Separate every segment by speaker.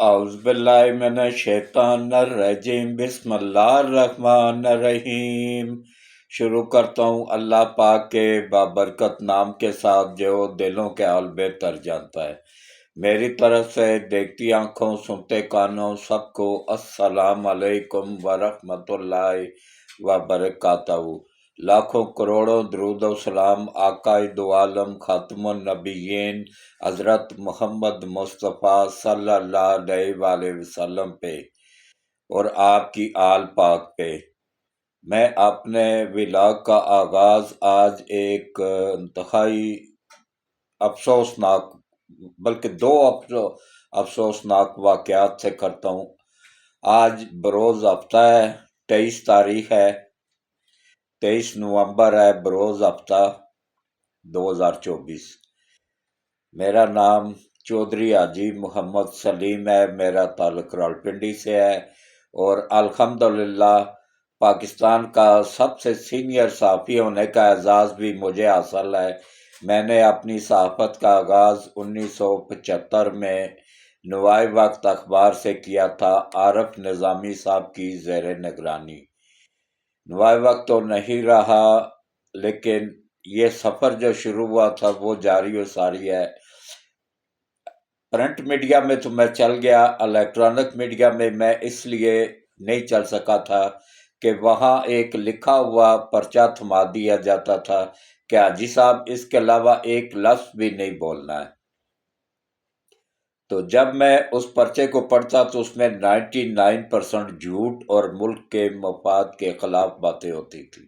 Speaker 1: اعوذ باللہ من الشیطان الرجیم، بسم اللہ الرحمن الرحیم۔ شروع کرتا ہوں اللہ پاک کے بابرکت نام کے ساتھ جو دلوں کے حال بہتر جانتا ہے۔ میری طرف سے دیکھتی آنکھوں سنتے کانوں سب کو السلام علیکم ورحمۃ اللہ وبرکاتہ۔ لاکھوں کروڑوں درود و سلام آقائے دو عالم خاتم النبیین حضرت محمد مصطفیٰ صلی اللہ علیہ وآلہ وسلم پہ اور آپ کی آل پاک پہ۔ میں اپنے ولاگ کا آغاز آج ایک انتہائی افسوسناک بلکہ دو افسوسناک واقعات سے کرتا ہوں۔ آج بروز ہفتہ ہے، 23 تاریخ ہے، 23 نومبر ہے، بروز ہفتہ 2024۔ میرا نام چودھری حاجی محمد سلیم ہے، میرا تعلق راولپنڈی سے ہے اور الحمدللہ پاکستان کا سب سے سینئر صحافی ہونے کا اعزاز بھی مجھے حاصل ہے۔ میں نے اپنی صحافت کا آغاز 1975 میں نوائے وقت اخبار سے کیا تھا، عارف نظامی صاحب کی زیر نگرانی۔ نوائے وقت تو نہیں رہا، لیکن یہ سفر جو شروع ہوا تھا وہ جاری و ساری ہے۔ پرنٹ میڈیا میں تو میں چل گیا، الیکٹرانک میڈیا میں میں اس لیے نہیں چل سکا تھا کہ وہاں ایک لکھا ہوا پرچہ تھما دیا جاتا تھا کہ حاجی صاحب اس کے علاوہ ایک لفظ بھی نہیں بولنا ہے۔ تو جب میں اس پرچے کو پڑھتا تو اس میں 99% جھوٹ اور ملک کے مفاد کے خلاف باتیں ہوتی تھی،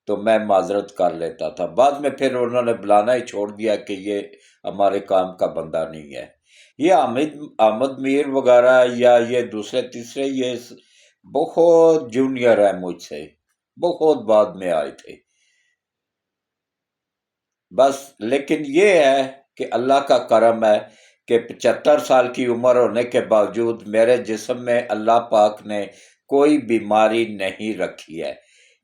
Speaker 1: تو میں معذرت کر لیتا تھا۔ بعد میں پھر انہوں نے بلانا ہی چھوڑ دیا کہ یہ ہمارے کام کا بندہ نہیں ہے۔ یہ احمد میر وغیرہ یا یہ دوسرے تیسرے یہ بہت جونیئر ہیں مجھ سے، بہت بعد میں آئے تھے بس۔ لیکن یہ ہے کہ اللہ کا کرم ہے کہ 75 سال کی عمر ہونے کے باوجود میرے جسم میں اللہ پاک نے کوئی بیماری نہیں رکھی ہے۔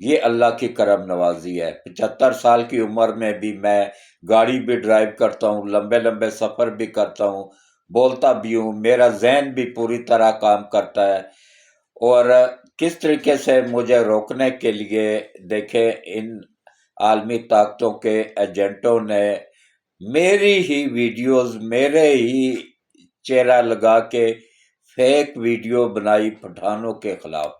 Speaker 1: یہ اللہ کی کرم نوازی ہے۔ 75 سال کی عمر میں بھی میں گاڑی بھی ڈرائیو کرتا ہوں، لمبے لمبے سفر بھی کرتا ہوں، بولتا بھی ہوں، میرا ذہن بھی پوری طرح کام کرتا ہے۔ اور کس طریقے سے مجھے روکنے کے لیے دیکھیں ان عالمی طاقتوں کے ایجنٹوں نے میری ہی ویڈیوز میرے ہی چہرہ لگا کے فیک ویڈیو بنائی پٹھانوں کے خلاف۔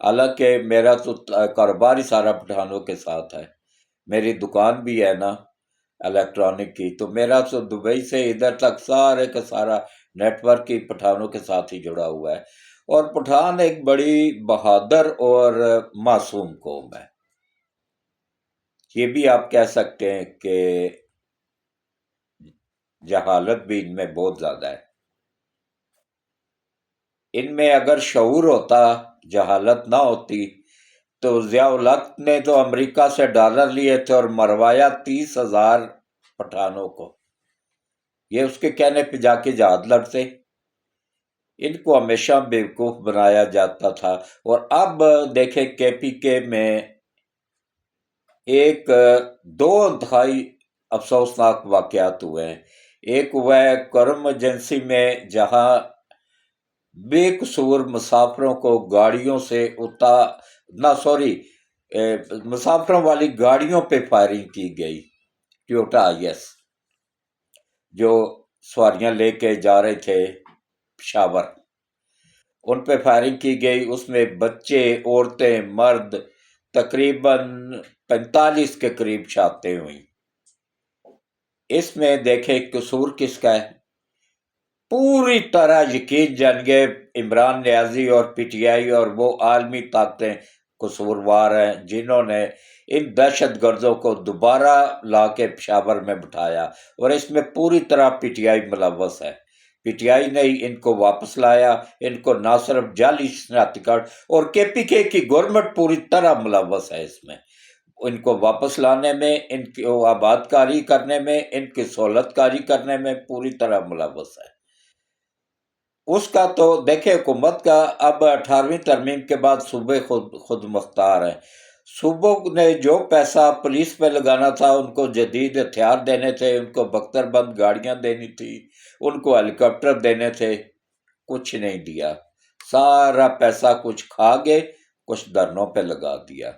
Speaker 1: حالانکہ میرا تو کاروبار ہی سارا پٹھانوں کے ساتھ ہے، میری دکان بھی ہے نا الیکٹرانک کی، تو میرا تو دبئی سے ادھر تک سارے کا سارا نیٹ ورک ہی پٹھانوں کے ساتھ ہی جڑا ہوا ہے۔ اور پٹھان ایک بڑی بہادر اور معصوم قوم ہے، یہ بھی آپ کہہ سکتے ہیں کہ جہالت بھی ان میں بہت زیادہ ہے۔ ان میں اگر شعور ہوتا، جہالت نہ ہوتی، تو ضیاء الحق نے تو امریکہ سے ڈالر لیے تھے اور مروایا 30,000 پٹھانوں کو۔ یہ اس کے کہنے پہ جا کے جہاد لڑتے۔ ان کو ہمیشہ بیوقوف بنایا جاتا تھا۔ اور اب دیکھیں کے پی کے میں ایک دو انتہائی افسوسناک واقعات ہوئے ہیں۔ ایک ہوا ہے کرم ایجنسی میں، جہاں بے قصور مسافروں کو گاڑیوں سے مسافروں والی گاڑیوں پہ فائرنگ کی گئی، ٹویوٹا آئی ایس جو سواریاں لے کے جا رہے تھے پشاور، ان پہ فائرنگ کی گئی۔ اس میں بچے، عورتیں، مرد، تقریباً 45 کے قریب شہادتیں ہوئیں۔ اس میں دیکھیں قصور کس کا ہے؟ پوری طرح یقین جان گئے عمران نیازی اور پی ٹی آئی اور وہ عالمی طاقتیں قصوروار ہیں، جنہوں نے ان دہشت گردوں کو دوبارہ لا کے پشاور میں بٹھایا، اور اس میں پوری طرح پی ٹی آئی ملوث ہے۔ پی ٹی آئی نے ان کو واپس لایا، ان کو نہ صرف جعلی شناختی کارڈ، اور کے پی کے کی گورنمنٹ پوری طرح ملوث ہے اس میں، ان کو واپس لانے میں، ان کی آباد کاری کرنے میں، ان کی سہولت کاری کرنے میں پوری طرح ملوث ہے۔ اس کا تو دیکھیں حکومت کا اب 18ویں ترمیم کے بعد صوبے خود مختار ہیں۔ صوبوں نے جو پیسہ پولیس پہ لگانا تھا، ان کو جدید ہتھیار دینے تھے، ان کو بختر بند گاڑیاں دینی تھی، ان کو ہیلی کاپٹر دینے تھے، کچھ نہیں دیا، سارا پیسہ کچھ کھا گئے، کچھ دھرنوں پہ لگا دیا۔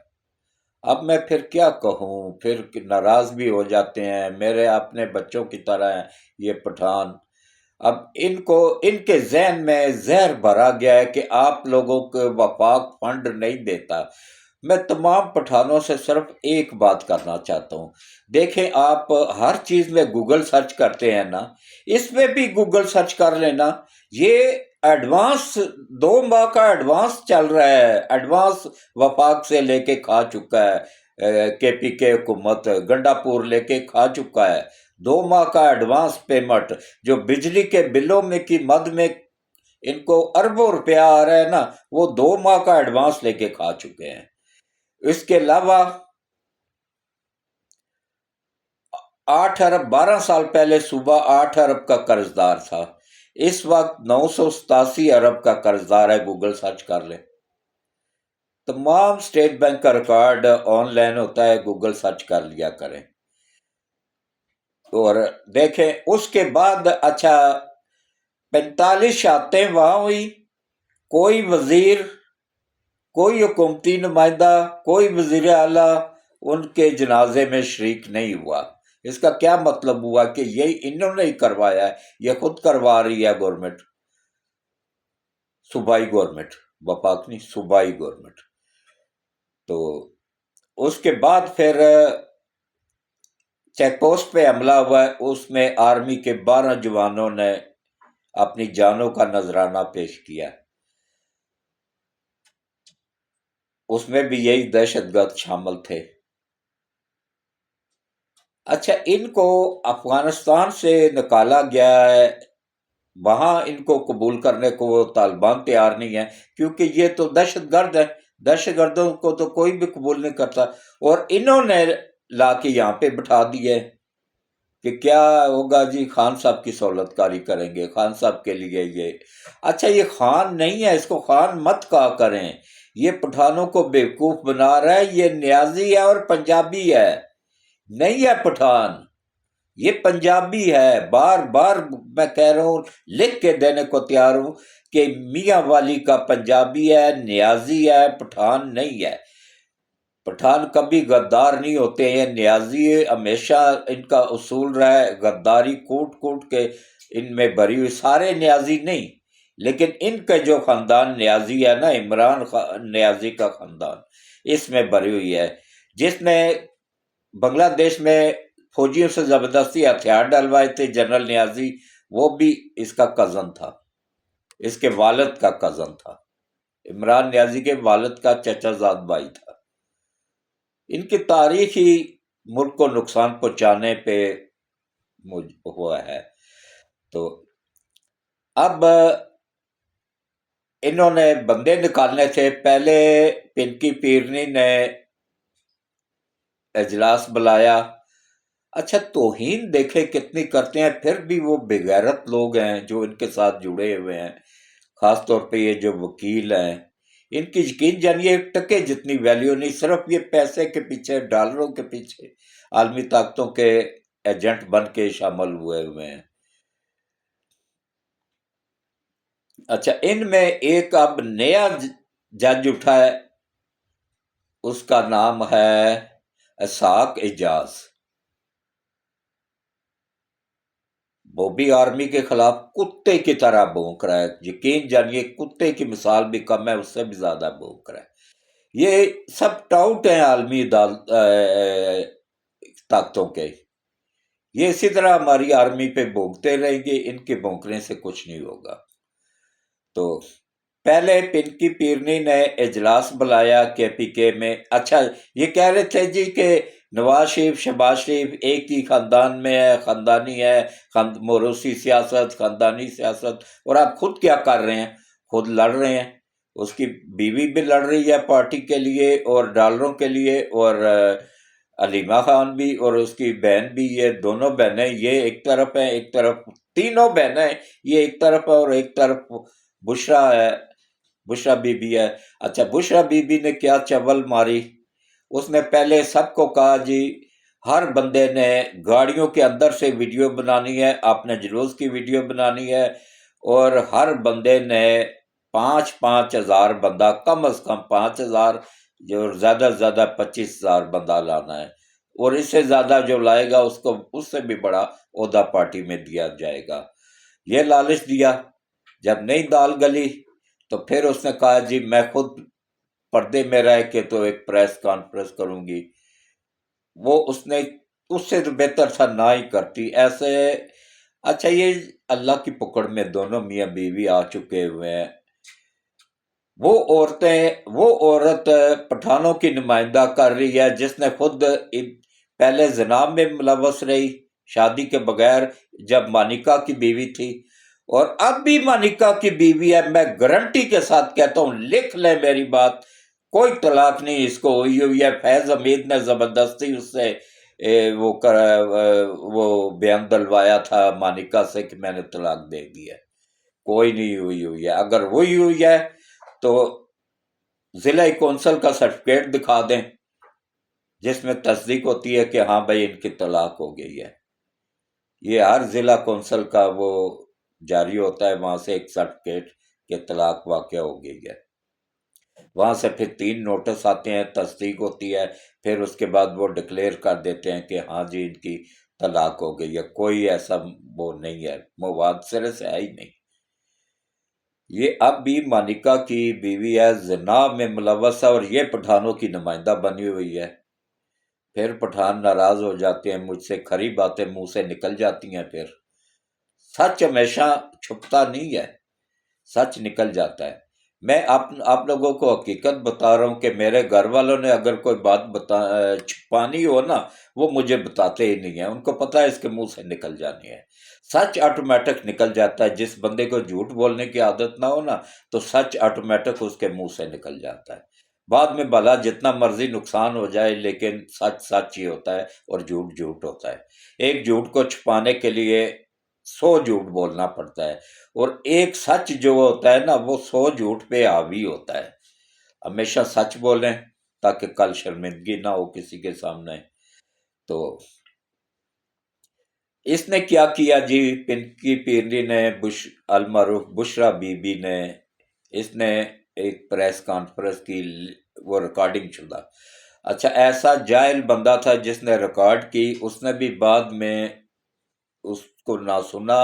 Speaker 1: اب میں پھر کیا کہوں، پھر ناراض بھی ہو جاتے ہیں، میرے اپنے بچوں کی طرح ہیں یہ پٹھان۔ اب ان کے ذہن میں زہر بھرا گیا ہے کہ آپ لوگوں کو وفاق فنڈ نہیں دیتا۔ میں تمام پٹھانوں سے صرف ایک بات کرنا چاہتا ہوں، دیکھیں آپ ہر چیز میں گوگل سرچ کرتے ہیں نا، اس میں بھی گوگل سرچ کر لینا، یہ ایڈوانس 2 ماہ کا ایڈوانس چل رہا ہے، ایڈوانس وفاق سے لے کے کھا چکا ہے، کے پی کے حکومت گنڈا پور لے کے کھا چکا ہے 2 ماہ کا ایڈوانس پیمنٹ، جو بجلی کے بلوں میں کی مد میں ان کو اربوں روپیہ آ رہا ہے نا، وہ 2 ماہ کا ایڈوانس لے کے کھا چکے ہیں۔ اس کے علاوہ 8 ارب 12 سال پہلے صوبہ 8 ارب کا قرض دار تھا، اس وقت 987 ارب کا قرض دار ہے، گوگل سرچ کر لیں۔ تمام اسٹیٹ بینک کا ریکارڈ آن لائن ہوتا ہے، گوگل سرچ کر لیا کریں اور دیکھیں۔ اس کے بعد اچھا 45 شہادتیں وہاں ہوئی، کوئی وزیر، کوئی حکومتی نمائندہ، کوئی وزیر اعلیٰ ان کے جنازے میں شریک نہیں ہوا۔ اس کا کیا مطلب ہوا کہ یہ انہوں نے ہی کروایا ہے، یہ خود کروا رہی ہے گورنمنٹ، صوبائی گورنمنٹ، وفاق نہیں، صوبائی گورنمنٹ۔ تو اس کے بعد پھر چیک پوسٹ پہ حملہ ہوا ہے، اس میں آرمی کے 12 جوانوں نے اپنی جانوں کا نذرانہ پیش کیا، اس میں بھی یہی دہشت گرد شامل تھے۔ اچھا ان کو افغانستان سے نکالا گیا ہے، وہاں ان کو قبول کرنے کو وہ طالبان تیار نہیں ہے، کیونکہ یہ تو دہشت گرد ہے، دہشت گردوں کو تو کوئی بھی قبول نہیں کرتا، اور انہوں نے لا کے یہاں پہ بٹھا دیے کہ کیا ہوگا جی، خان صاحب کی سہولت کاری کریں گے، خان صاحب کے لیے یہ۔ اچھا یہ خان نہیں ہے، اس کو خان مت کہا کریں، یہ پٹھانوں کو بیوقوف بنا رہا ہے، یہ نیازی ہے اور پنجابی ہے، نہیں ہے پٹھان، یہ پنجابی ہے۔ بار بار میں کہہ رہا ہوں، لکھ کے دینے کو تیار ہوں کہ میاں والی کا پنجابی ہے، نیازی ہے، پٹھان نہیں ہے۔ پٹھان کبھی غدار نہیں ہوتے ہیں، نیازی ہمیشہ ان کا اصول رہا ہے، غداری کوٹ کوٹ کے ان میں بھری ہوئی، سارے نیازی نہیں، لیکن ان کا جو خاندان نیازی ہے نا، عمران نیازی کا خاندان، اس میں بھری ہوئی ہے، جس نے بنگلہ دیش میں فوجیوں سے زبردستی ہتھیار ڈلوائے تھے، جنرل نیازی، وہ بھی اس کا کزن تھا، اس کے والد کا کزن تھا، عمران نیازی کے والد کا چچا زاد بھائی تھا۔ ان کی تاریخ ہی ملک کو نقصان پہنچانے پہ ہوا ہے۔ تو اب انہوں نے بندے نکالنے تھے، پہلے پنکی پیرنی نے اجلاس بلایا، اچھا توہین دیکھے کتنی کرتے ہیں، پھر بھی وہ بغیرت لوگ ہیں جو ان کے ساتھ جڑے ہوئے ہیں، خاص طور پہ یہ جو وکیل ہیں، ان کی یقین جانیے ٹکے جتنی ویلیو نہیں، صرف یہ پیسے کے پیچھے، ڈالروں کے پیچھے عالمی طاقتوں کے ایجنٹ بن کے شامل ہوئے ہیں۔ اچھا ان میں ایک اب نیا جج اٹھا ہے، اس کا نام ہے اسحاق اعجاز، وہ بھی آرمی کے خلاف کتے کی طرح بھونک رہا ہے، یقین جانیے کتے کی مثال بھی کم ہے، اس سے بھی زیادہ بھونک رہا ہے۔ یہ سب ٹاؤٹ ہیں عالمی طاقتوں کے، یہ اسی طرح ہماری آرمی پہ بھونکتے رہیں گے، ان کے بھونکنے سے کچھ نہیں ہوگا۔ تو پہلے پنکی پیرنی نے اجلاس بلایا کے پی کے میں، اچھا یہ کہہ رہے تھے جی کہ نواز شریف شہباز شریف ایک ہی خاندان میں ہے، خاندانی ہے، موروثی سیاست، خاندانی سیاست، اور آپ خود کیا کر رہے ہیں، خود لڑ رہے ہیں، اس کی بیوی بھی لڑ رہی ہے پارٹی کے لیے اور ڈالروں کے لیے، اور علیمہ خان بھی اور اس کی بہن بھی، یہ دونوں بہنیں یہ ایک طرف ہیں، ایک طرف تینوں بہنیں یہ ایک طرف ہے، اور ایک طرف بشرا ہے، بشرا بی بی ہے۔ اچھا بشرا بی بی نے کیا چول ماری، اس نے پہلے سب کو کہا جی ہر بندے نے گاڑیوں کے اندر سے ویڈیو بنانی ہے، آپ نے جلوس کی ویڈیو بنانی ہے، اور ہر بندے نے 5,000 بندہ، کم از کم 5,000 جو زیادہ سے زیادہ 25,000 بندہ لانا ہے، اور اس سے زیادہ جو لائے گا اس کو اس سے بھی بڑا عہدہ پارٹی میں دیا جائے گا۔ یہ لالچ دیا۔ جب نہیں دال گلی تو پھر اس نے کہا جی میں خود پردے میں رہ کے تو ایک پریس کانفرنس کروں گی۔ وہ اس سے تو بہتر تھا نہ ہی کرتی ایسے۔ اچھا، یہ اللہ کی پکڑ میں دونوں میاں بیوی آ چکے ہوئے ہیں۔ وہ عورت پٹھانوں کی نمائندہ کر رہی ہے جس نے خود پہلے زنا میں ملوث رہی شادی کے بغیر، جب مانیکا کی بیوی تھی، اور اب بھی مانیکا کی بیوی ہے۔ میں گارنٹی کے ساتھ کہتا ہوں، لکھ لیں میری بات، کوئی طلاق نہیں اس کو ہوئی ہے۔ فیض حمید نے زبردستی اس سے وہ بیان دلوایا تھا مانیکا سے کہ میں نے طلاق دے دی ہے۔ کوئی نہیں ہوئی ہے۔ اگر ہوئی ہے تو ضلع کونسل کا سرٹیفکیٹ دکھا دیں جس میں تصدیق ہوتی ہے کہ ہاں بھائی ان کی طلاق ہو گئی ہے۔ یہ ہر ضلع کونسل کا وہ جاری ہوتا ہے، وہاں سے ایک سرٹیفکیٹ کہ طلاق واقع ہو گئی ہے۔ وہاں سے پھر 3 نوٹس آتے ہیں، تصدیق ہوتی ہے، پھر اس کے بعد وہ ڈکلیئر کر دیتے ہیں کہ ہاں جی ان کی طلاق ہو گئی ہے۔ کوئی ایسا وہ نہیں ہے، مواد سرے سے ہے ہی نہیں۔ یہ اب بھی مانیکا کی بیوی ہے، زنا میں ملوث ہے، اور یہ پٹھانوں کی نمائندہ بنی ہوئی ہے۔ پھر پٹھان ناراض ہو جاتے ہیں، مجھ سے کھری باتیں منہ سے نکل جاتی ہیں۔ پھر سچ ہمیشہ چھپتا نہیں ہے، سچ نکل جاتا ہے۔ میں آپ لوگوں کو حقیقت بتا رہا ہوں کہ میرے گھر والوں نے اگر کوئی بات چھپانی ہو نا، وہ مجھے بتاتے ہی نہیں ہیں، ان کو پتہ ہے اس کے منہ سے نکل جانی ہے۔ سچ آٹومیٹک نکل جاتا ہے۔ جس بندے کو جھوٹ بولنے کی عادت نہ ہو نا، تو سچ آٹومیٹک اس کے منہ سے نکل جاتا ہے۔ بعد میں بھلا جتنا مرضی نقصان ہو جائے، لیکن سچ سچ ہی ہوتا ہے اور جھوٹ جھوٹ ہوتا ہے۔ ایک جھوٹ کو چھپانے کے لیے 100 جھوٹ بولنا پڑتا ہے، اور ایک سچ جو ہوتا ہے نا وہ 100 جھوٹ پہ حاوی ہوتا ہے۔ ہمیشہ سچ بولیں تاکہ کل شرمندگی نہ ہو کسی کے سامنے۔ تو اس نے کیا کیا جی، پنکی پیرنی نے، المعروف بشرا بی بی نے، اس نے ایک پریس کانفرنس کی، وہ ریکارڈنگ شدہ۔ اچھا، ایسا جاہل بندہ تھا جس نے ریکارڈ کی، اس نے بھی بعد میں اس کو نہ سنا،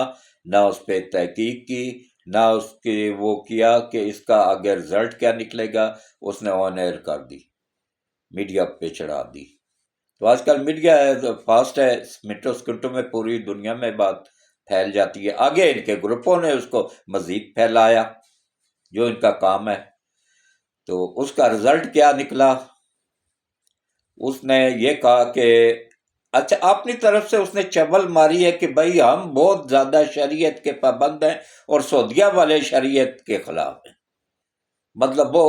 Speaker 1: نہ اس پہ تحقیق کی، نہ اس کے وہ کیا کہ اس کا آگے رزلٹ کیا نکلے گا۔ اس نے آن ایئر کر دی، میڈیا پہ چڑھا دی۔ تو آج کل میڈیا فاسٹ ہے، منٹوں سیکنڈوں میں پوری دنیا میں بات پھیل جاتی ہے۔ آگے ان کے گروپوں نے اس کو مزید پھیلایا، جو ان کا کام ہے۔ تو اس کا رزلٹ کیا نکلا؟ اس نے یہ کہا کہ اچھا، اپنی طرف سے اس نے چبل ماری ہے کہ بھائی ہم بہت زیادہ شریعت کے پابند ہیں اور سعودیہ والے شریعت کے خلاف ہیں۔ مطلب وہ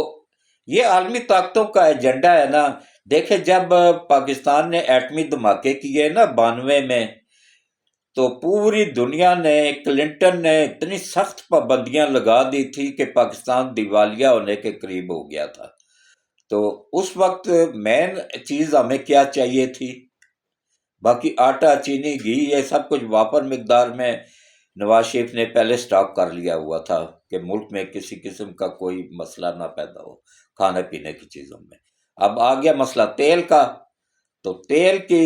Speaker 1: یہ عالمی طاقتوں کا ایجنڈا ہے نا۔ دیکھیں، جب پاکستان نے ایٹمی دھماکے کیے نا 92 میں، تو پوری دنیا نے، کلنٹن نے اتنی سخت پابندیاں لگا دی تھی کہ پاکستان دیوالیہ ہونے کے قریب ہو گیا تھا۔ تو اس وقت مین چیز ہمیں کیا چاہیے تھی؟ باقی آٹا، چینی، گھی، یہ سب کچھ وافر مقدار میں نواز شریف نے پہلے سٹاک کر لیا ہوا تھا کہ ملک میں کسی قسم کا کوئی مسئلہ نہ پیدا ہو کھانے پینے کی چیزوں میں۔ اب آ گیا مسئلہ تیل کا، تو تیل کی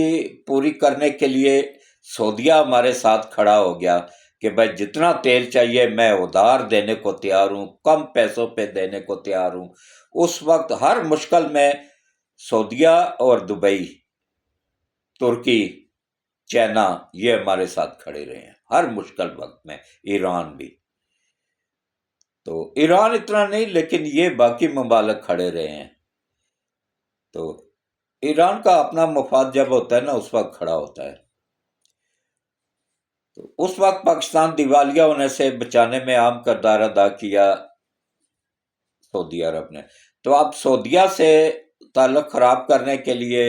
Speaker 1: پوری کرنے کے لیے سعودیہ ہمارے ساتھ کھڑا ہو گیا کہ بھائی جتنا تیل چاہیے میں ادھار دینے کو تیار ہوں، کم پیسوں پہ دینے کو تیار ہوں۔ اس وقت ہر مشکل میں سعودیہ اور دبئی، ترکی، چائنا، یہ ہمارے ساتھ کھڑے رہے ہیں ہر مشکل وقت میں۔ ایران بھی، تو ایران اتنا نہیں لیکن یہ باقی ممالک کھڑے رہے ہیں۔ تو ایران کا اپنا مفاد جب ہوتا ہے نا، اس وقت کھڑا ہوتا ہے۔ تو اس وقت پاکستان دیوالیہ ہونے سے بچانے میں اہم کردار ادا کیا سعودی عرب نے۔ تو اب سعودیہ سے تعلق خراب کرنے کے لیے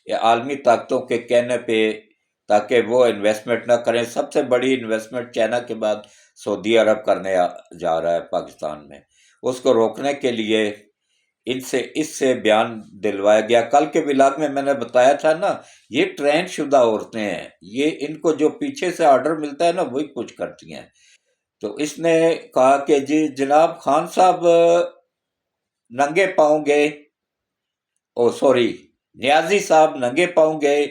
Speaker 1: عالمی طاقتوں کے کہنے پہ، تاکہ وہ انویسٹمنٹ نہ کریں، سب سے بڑی انویسٹمنٹ چائنا کے بعد سعودی عرب کرنے جا رہا ہے پاکستان میں، اس کو روکنے کے لیے اس سے بیان دلوایا گیا۔ کل کے ولاگ میں نے بتایا تھا نا، یہ ٹرین شدہ عورتیں ہیں، یہ ان کو جو پیچھے سے آرڈر ملتا ہے نا وہی کچھ کرتی ہیں۔ تو اس نے کہا کہ جی جناب خان صاحب ننگے پاؤں گئے، نیازی صاحب ننگے پاؤں گئے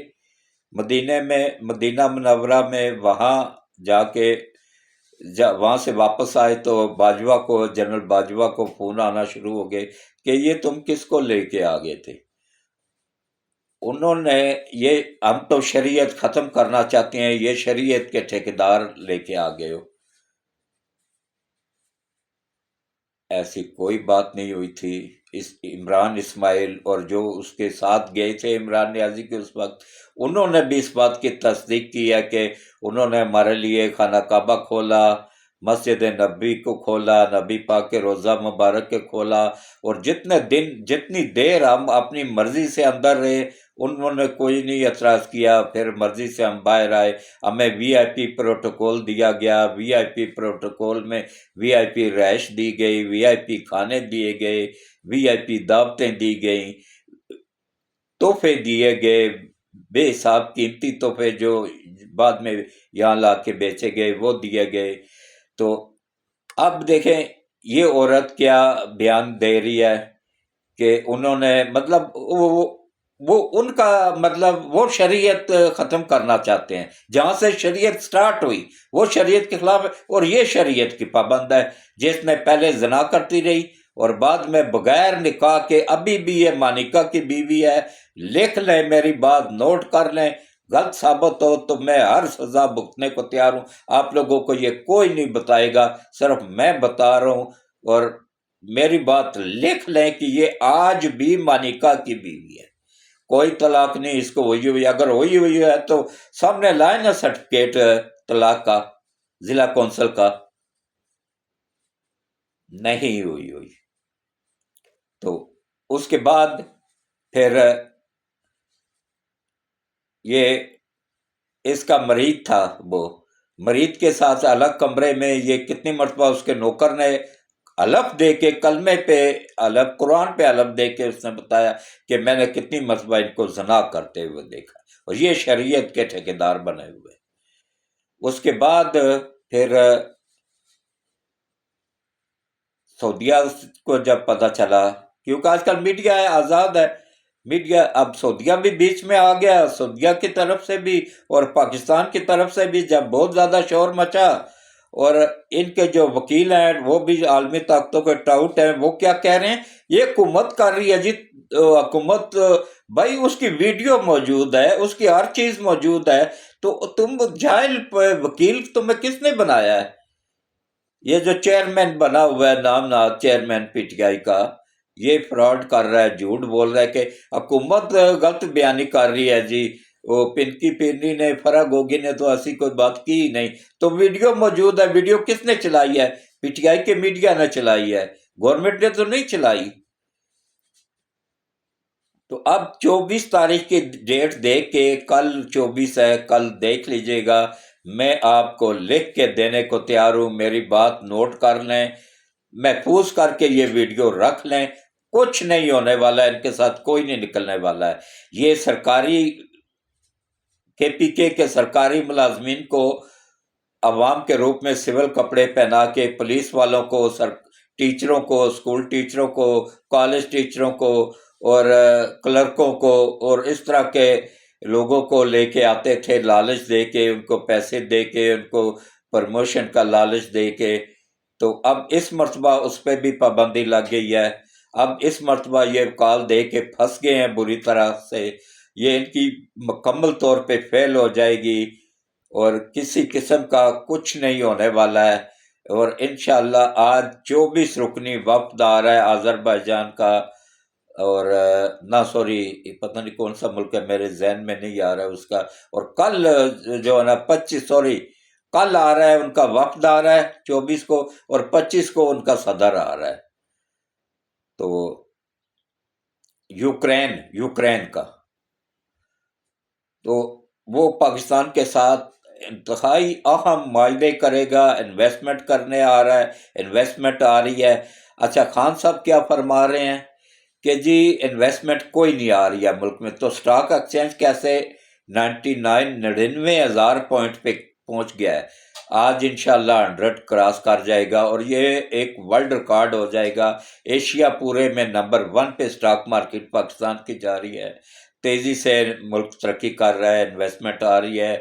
Speaker 1: مدینہ منورہ میں، وہاں جا کے وہاں سے واپس آئے تو باجوہ کو، جنرل باجوہ کو فون آنا شروع ہو گئے کہ یہ تم کس کو لے کے آ گئے تھے؟ انہوں نے یہ ہم تو شریعت ختم کرنا چاہتے ہیں، یہ شریعت کے ٹھیکیدار لے کے آ گئے ہو۔ ایسی کوئی بات نہیں ہوئی تھی۔ عمران اسماعیل اور جو اس کے ساتھ گئے تھے عمران نیازی کے اس وقت، انہوں نے بھی اس بات کی تصدیق کی ہے کہ انہوں نے ہمارے لیے خانہ کعبہ کھولا، مسجد نبی کو کھولا، نبی پاک کے روضہ مبارک کے کھولا، اور جتنی دیر ہم اپنی مرضی سے اندر رہے انہوں نے کوئی نہیں اعتراض کیا۔ پھر مرضی سے ہم باہر آئے، ہمیں وی آئی پی پروٹوکول دیا گیا، وی آئی پی پروٹوکول میں وی آئی پی رہائش دی گئی، وی آئی پی کھانے دیے گئے، وی آئی پی دعوتیں دی گئیں، تحفے دیے گئے، بے حساب قیمتی تحفے جو بعد میں یہاں لا کے بیچے گئے وہ دیے گئے۔ تو اب دیکھیں یہ عورت کیا بیان دے رہی ہے کہ انہوں نے مطلب وہ ان کا مطلب وہ شریعت ختم کرنا چاہتے ہیں، جہاں سے شریعت سٹارٹ ہوئی وہ شریعت کے خلاف ہے، اور یہ شریعت کی پابند ہے جس نے پہلے زنا کرتی رہی اور بعد میں بغیر نکاح کے ابھی بھی یہ مانیکا کی بیوی ہے۔ لکھ لیں، میری بات نوٹ کر لیں، غلط ثابت ہو تو میں ہر سزا بھگتنے کو تیار ہوں، آپ لوگوں کو یہ کوئی نہیں بتائے گا، صرف میں بتا رہا ہوں، اور میری بات لکھ لیں کہ یہ آج بھی مانیکا کی بیوی ہے، کوئی طلاق نہیں اس کو ہوئی ہوئی، اگر ہوئی ہوئی ہے تو سامنے لائے نا سرٹیفکیٹ طلاق کا ضلع کونسل کا، نہیں ہوئی۔ تو اس کے بعد پھر یہ اس کا مرید تھا، وہ مرید کے ساتھ الگ کمرے میں یہ کتنی مرتبہ اس کے نوکر نے حلف دے کے کلمے پہ حلف، قرآن پہ حلف دے کے اس نے بتایا کہ میں نے کتنی مرتبہ ان کو زنا کرتے ہوئے دیکھا، اور یہ شریعت کے ٹھیکیدار بنے ہوئے۔ اس کے بعد پھر سعودیہ کو جب پتہ چلا، کیونکہ آج کل میڈیا ہے، آزاد ہے میڈیا، اب سعودیہ بھی بیچ میں آ گیا، سعودیہ کی طرف سے بھی اور پاکستان کی طرف سے بھی جب بہت زیادہ شور مچا، اور ان کے جو وکیل ہیں وہ بھی عالمی طاقتوں کے ٹاؤٹ ہیں، وہ کیا کہہ رہے ہیں، یہ حکومت کر رہی ہے جی، حکومت بھائی اس کی ویڈیو موجود ہے، اس کی ہر چیز موجود ہے، تو تم جاہل وکیل تمہیں کس نے بنایا ہے؟ یہ جو چیئرمین بنا ہوا ہے، نام نہاد چیئرمین پی ٹی آئی کا، یہ فراڈ کر رہا ہے، جھوٹ بول رہا ہے کہ حکومت غلط بیانی کر رہی ہے جی، وہ پنکی پنی نے، فرح گوگی نے تو ایسی کوئی بات کی ہی نہیں، تو ویڈیو موجود ہے، ویڈیو کس نے چلائی ہے؟ پی ٹی آئی کے میڈیا نے چلائی ہے، گورنمنٹ نے تو نہیں چلائی۔ تو اب 24 تاریخ کی ڈیٹ دیکھ کے، کل 24 ہے، کل دیکھ لیجئے گا، میں آپ کو لکھ کے دینے کو تیار ہوں، میری بات نوٹ کر لیں، محفوظ کر کے یہ ویڈیو رکھ لیں، کچھ نہیں ہونے والا ہے، ان کے ساتھ کوئی نہیں نکلنے والا ہے۔ یہ سرکاری کے پی کے سرکاری ملازمین کو عوام کے روپ میں سول کپڑے پہنا کے، پولیس والوں کو، ٹیچروں کو، اسکول ٹیچروں کو، کالج ٹیچروں کو، اور کلرکوں کو، اور اس طرح کے لوگوں کو لے کے آتے تھے، لالچ دے کے، ان کو پیسے دے کے، ان کو پرموشن کا لالچ دے کے۔ تو اب اس مرتبہ اس پہ بھی پابندی لگ گئی ہے، اب اس مرتبہ یہ کال دے کے پھنس گئے ہیں بری طرح سے، یہ ان کی مکمل طور پہ فیل ہو جائے گی، اور کسی قسم کا کچھ نہیں ہونے والا ہے۔ اور انشاءاللہ آج 24 رکنی وفد آ رہا ہے آذربائیجان کا، اور پتہ نہیں کون سا ملک ہے، میرے ذہن میں نہیں آ رہا ہے اس کا، اور کل جو ہے نا کل آ رہا ہے ان کا وفد، آ رہا ہے 24 کو، اور 25 کو ان کا صدر آ رہا ہے، تو یوکرین کا، تو وہ پاکستان کے ساتھ انتہائی اہم معاہدے کرے گا، انویسٹمنٹ کرنے آ رہا ہے، انویسٹمنٹ آ رہی ہے۔ اچھا خان صاحب کیا فرما رہے ہیں کہ جی انویسٹمنٹ کوئی نہیں آ رہی ہے ملک میں، تو سٹاک ایکسچینج کیسے 99,000 پوائنٹ پہ پہنچ گیا ہے، آج انشاءاللہ 100 کراس کر جائے گا، اور یہ ایک ورلڈ ریکارڈ ہو جائے گا۔ ایشیا پورے میں نمبر 1 پہ اسٹاک مارکیٹ پاکستان کی جا رہی ہے، تیزی سے ملک ترقی کر رہا ہے، انویسٹمنٹ آ رہی ہے،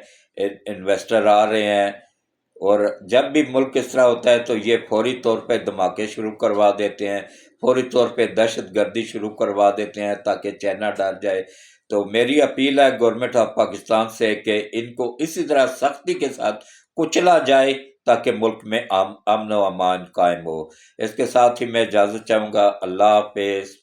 Speaker 1: انویسٹر آ رہے ہیں، اور جب بھی ملک اس طرح ہوتا ہے تو یہ فوری طور پہ دھماکے شروع کروا دیتے ہیں، فوری طور پہ دہشت گردی شروع کروا دیتے ہیں تاکہ چائنا ڈر جائے۔ تو میری اپیل ہے گورنمنٹ آف پاکستان سے کہ ان کو اسی طرح سختی کے ساتھ کچلا جائے تاکہ ملک میں امن و امان قائم ہو۔ اس کے ساتھ ہی میں اجازت چاہوں گا۔ اللہ حافظ۔